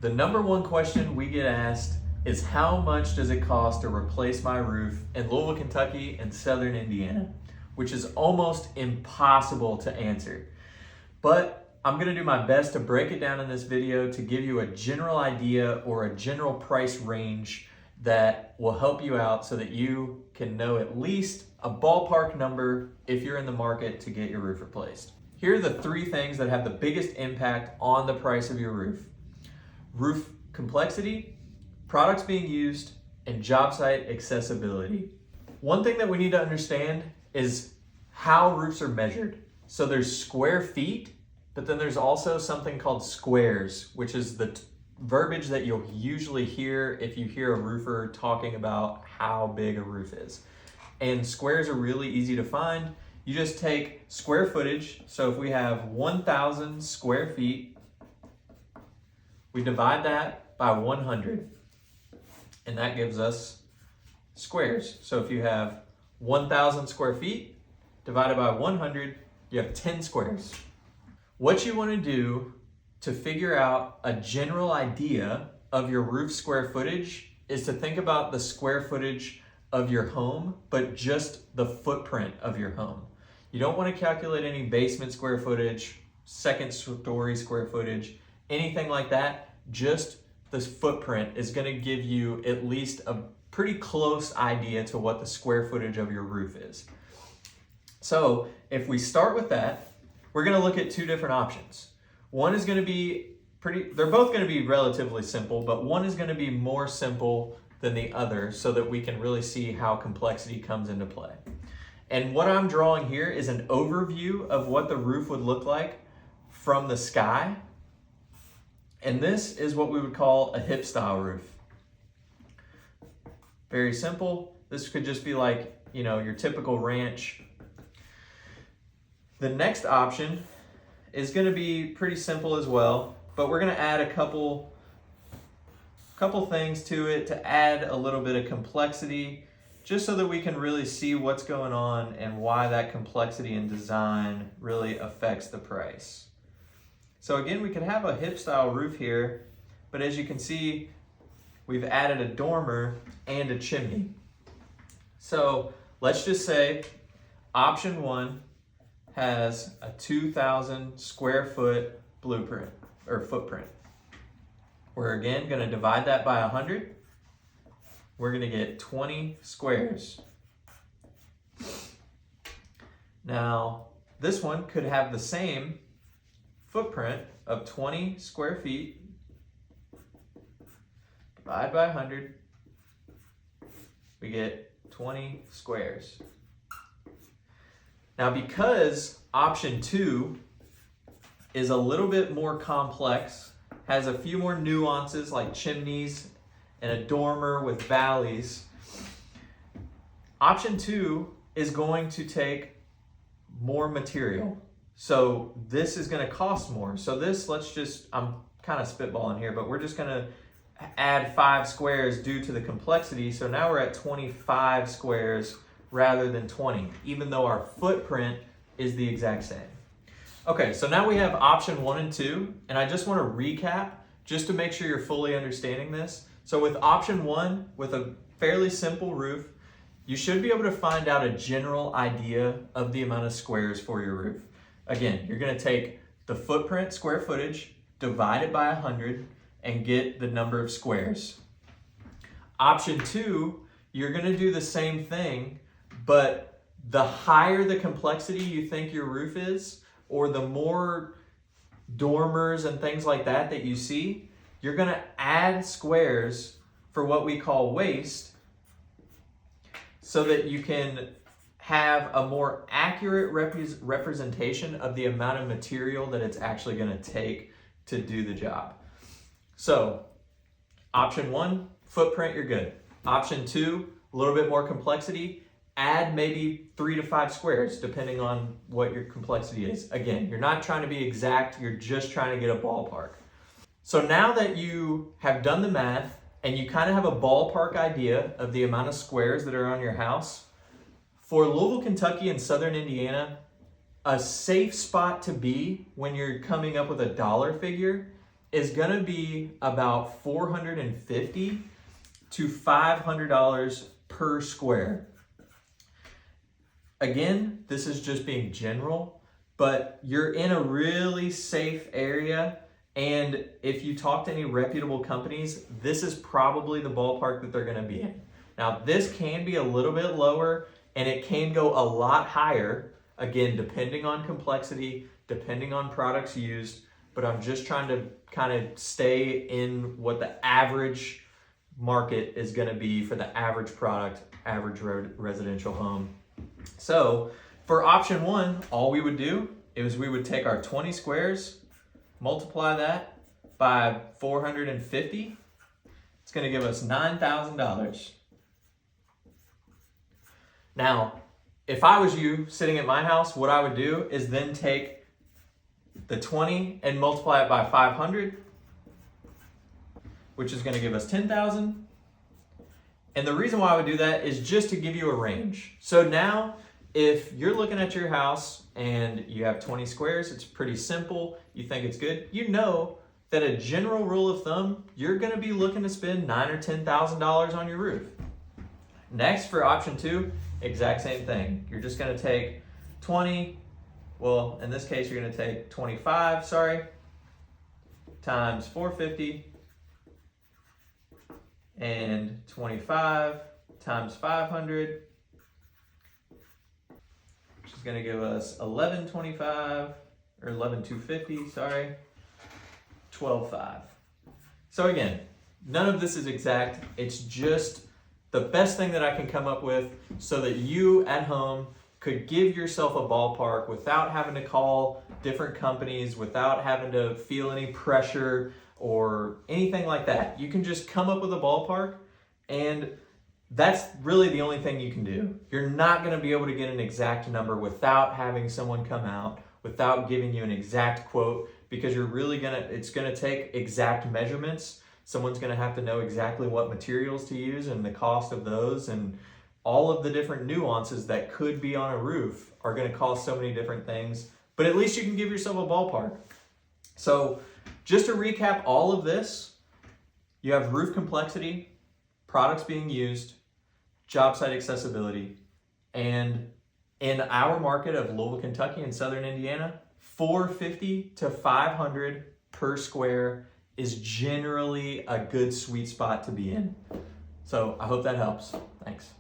The number one question we get asked is how much does it cost to replace my roof in Louisville, Kentucky and Southern Indiana, which is almost impossible to answer. But I'm gonna do my best to break it down in this video to give you a general idea or a general price range that will help you out so that you can know at least a ballpark number if you're in the market to get your roof replaced. Here are the three things that have the biggest impact on the price of your roof: roof complexity, products being used, and job site accessibility. One thing that we need to understand is how roofs are measured. So there's square feet, but then there's also something called squares, which is the verbiage that you'll usually hear if you hear a roofer talking about how big a roof is. And squares are really easy to find. You just take square footage. So if we have 1,000 square feet, we divide that by 100, and that gives us squares. So if you have 1,000 square feet divided by 100, you have 10 squares. What you want to do to figure out a general idea of your roof square footage is to think about the square footage of your home, but just the footprint of your home. You don't want to calculate any basement square footage, second story square footage, anything like that. Just this footprint is going to give you at least a pretty close idea to what the square footage of your roof is. So if we start with that, we're going to look at two different options. One is going to be they're both going to be relatively simple, but one is going to be more simple than the other so that we can really see how complexity comes into play. And what I'm drawing here is an overview of what the roof would look like from the sky. And this is what we would call a hip style roof. Very simple. This could just be like, your typical ranch. The next option is going to be pretty simple as well, but we're going to add a couple things to it to add a little bit of complexity, just so that we can really see what's going on and why that complexity in design really affects the price. So again, we could have a hip style roof here, but as you can see, we've added a dormer and a chimney. So let's just say option one has a 2,000 square foot blueprint or footprint. We're again going to divide that by 100. We're going to get 20 squares. Now, this one could have the same footprint of 20 square feet. Divide by 100. We get 20 squares. Now, because option two is a little bit more complex, has a few more nuances like chimneys and a dormer with valleys, option two is going to take more material. So this is going to cost more. So this, I'm kind of spitballing here, but we're just going to add 5 squares due to the complexity. So now we're at 25 squares rather than 20, even though our footprint is the exact same. Okay, so now we have option 1 and 2, and I just want to recap just to make sure you're fully understanding this. So with option 1, with a fairly simple roof, you should be able to find out a general idea of the amount of squares for your roof. Again, you're going to take the footprint square footage, divide it by 100, and get the number of squares. Option 2, you're going to do the same thing, but the higher the complexity you think your roof is, or the more dormers and things like that you see, you're going to add squares for what we call waste so that you can have a more accurate representation of the amount of material that it's actually going to take to do the job. So option 1, footprint, you're good. Option 2, a little bit more complexity. Add maybe 3 to 5 squares, depending on what your complexity is. Again, you're not trying to be exact, you're just trying to get a ballpark. So now that you have done the math and you kind of have a ballpark idea of the amount of squares that are on your house, for Louisville, Kentucky and Southern Indiana, a safe spot to be when you're coming up with a dollar figure is gonna be about $450 to $500 per square. Again, this is just being general, but you're in a really safe area. And if you talk to any reputable companies, this is probably the ballpark that they're gonna be in. Now, this can be a little bit lower and it can go a lot higher, again, depending on complexity, depending on products used, but I'm just trying to kind of stay in what the average market is gonna be for the average product, average residential home. So for option one, all we would do is we would take our 20 squares, multiply that by 450. It's gonna give us $9,000. Now, if I was you sitting at my house, what I would do is then take the 20 and multiply it by 500, which is gonna give us 10,000. And the reason why I would do that is just to give you a range. So now, if you're looking at your house and you have 20 squares, it's pretty simple, you think it's good, you know that a general rule of thumb, you're gonna be looking to spend $9,000 or $10,000 on your roof. Next, for option two, exact same thing. You're just gonna take 20, well, in this case, you're gonna take 25, times 450, and 25 times 500, which is gonna give us 1125, or 11,250, 12,5. So again, none of this is exact, it's just the best thing that I can come up with so that you at home could give yourself a ballpark without having to call different companies, without having to feel any pressure or anything like that. You can just come up with a ballpark, and that's really the only thing you can do. You're not gonna be able to get an exact number without having someone come out, without giving you an exact quote, because it's gonna take exact measurements. Someone's gonna have to know exactly what materials to use and the cost of those, and all of the different nuances that could be on a roof are gonna cost so many different things, but at least you can give yourself a ballpark. So just to recap all of this, you have roof complexity, products being used, job site accessibility, and in our market of Louisville, Kentucky and Southern Indiana, $450 to $500 per square is generally a good sweet spot to be in. So I hope that helps. Thanks.